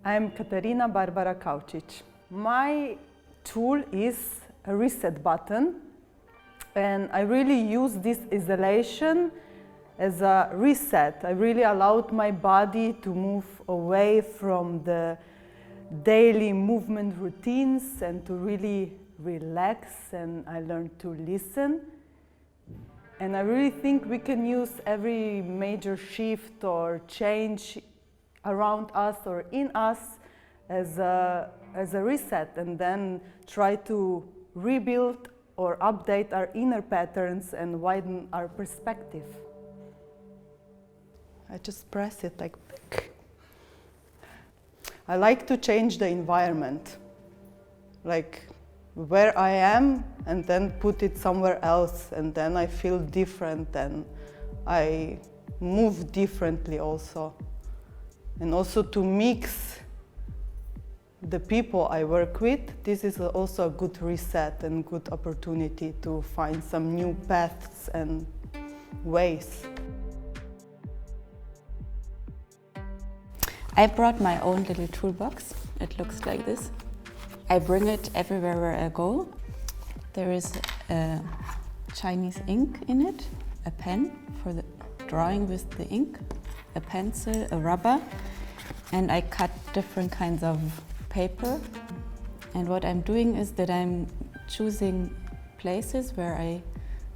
I'm Katarina Barbara Kavčič. My tool is a reset button, and I really use this isolation as a reset. I really allowed my body to move away from the daily movement routines and to really relax, and I learned to listen. And I really think we can use every major shift or change around us or in us as a reset, and then try to rebuild or update our inner patterns and widen our perspective. I just press it like pick. I like to change the environment, like where I am, and then put it somewhere else, and then I feel different and I move differently also. And also to mix the people I work with, this is also a good reset and good opportunity to find some new paths and ways. I brought my own little toolbox. It looks like this. I bring it everywhere where I go. There is a Chinese ink in it, a pen for the drawing with the ink, a pencil, a rubber, and I cut different kinds of paper. And what I'm doing is that I'm choosing places where I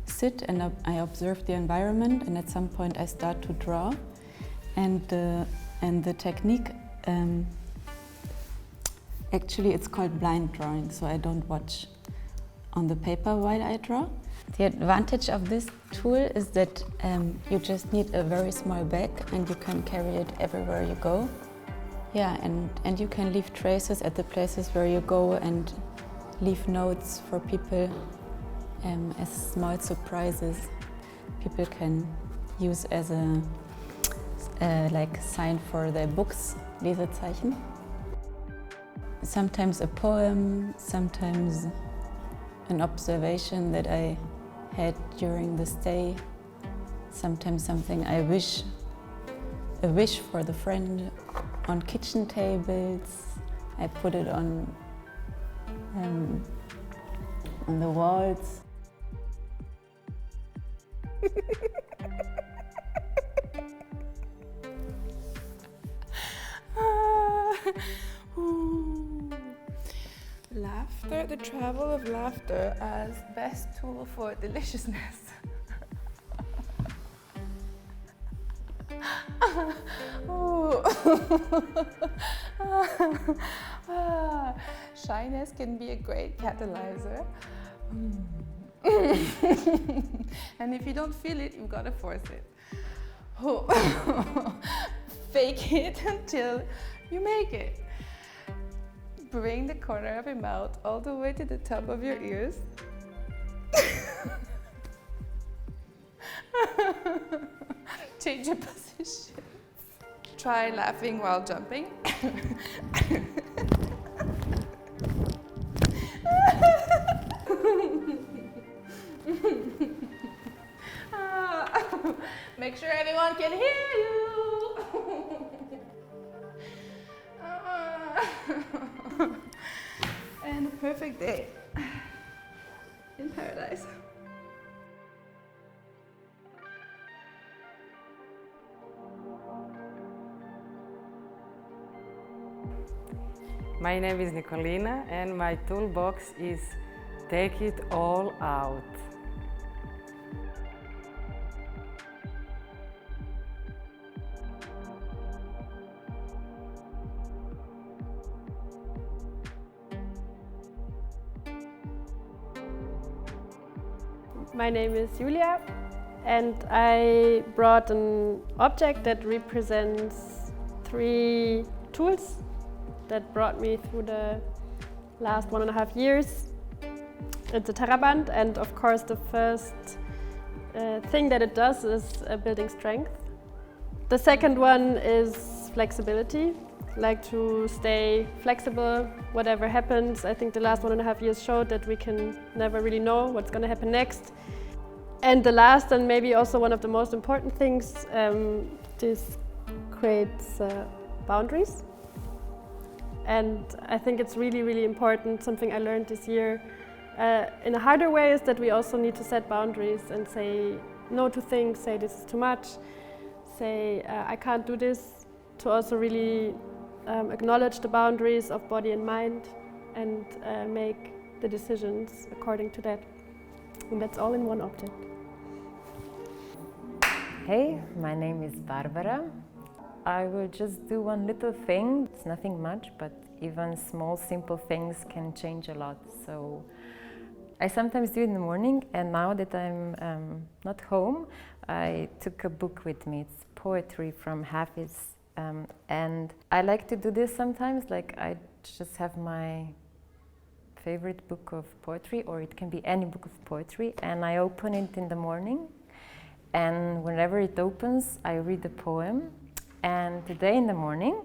sit and I observe the environment, and at some point I start to draw. And the technique, actually it's called blind drawing, so I don't watch on the paper while I draw. The advantage of this tool is that you just need a very small bag and you can carry it everywhere you go. Yeah, and you can leave traces at the places where you go and leave notes for people as small surprises. People can use as a like sign for their books, Lesezeichen. Sometimes a poem, sometimes an observation that I had during the stay, sometimes something I wish, a wish for the friend. On kitchen tables, I put it on the walls. Laughter, the travel of laughter as best tool for deliciousness. Shyness can be a great catalyzer. And if you don't feel it, you've got to force it. Fake it until you make it. Bring the corner of your mouth all the way to the top of your ears. Change your position. Try laughing while jumping. Make sure everyone can hear you. And a perfect day in paradise. My name is Nikolina and my toolbox is Take It All Out. My name is Julia, and I brought an object that represents 3 tools that brought me through the last 1.5 years. It's a Teraband, and of course the first thing that it does is building strength. The second one is flexibility, like to stay flexible, whatever happens. I think the last 1.5 years showed that we can never really know what's going to happen next. And the last, and maybe also one of the most important things, this creates boundaries. And I think it's really, really important. Something I learned this year in a harder way is that we also need to set boundaries and say no to things, say this is too much, say I can't do this, to also really acknowledge the boundaries of body and mind and make the decisions according to that. And that's all in one object. Hey, my name is Barbara. I will just do one little thing. It's nothing much, but even small, simple things can change a lot. So I sometimes do it in the morning, and now that I'm not home, I took a book with me. It's poetry from Hafiz. And I like to do this sometimes, like I just have my favorite book of poetry, or it can be any book of poetry, and I open it in the morning, and whenever it opens, I read the poem. And today in the morning,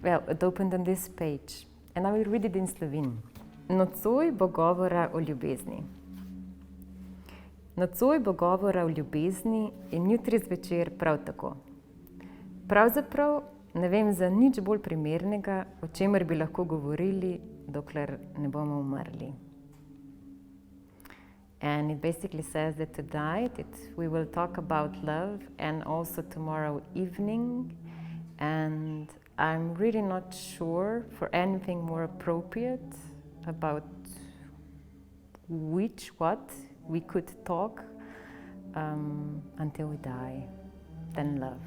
well, it opened on this page, and I will read it in Slovene. Nocoj bo govora o ljubezni. Nocoj bo govora o ljubezni in jutri zvečer prav tako. Pravzaprav ne vem za nič bolj primernega, o čemer bi lahko govorili, dokler ne bomo umrli. And it basically says that tonight we will talk about love, and also tomorrow evening. And I'm really not sure for anything more appropriate about what we could talk until we die than love.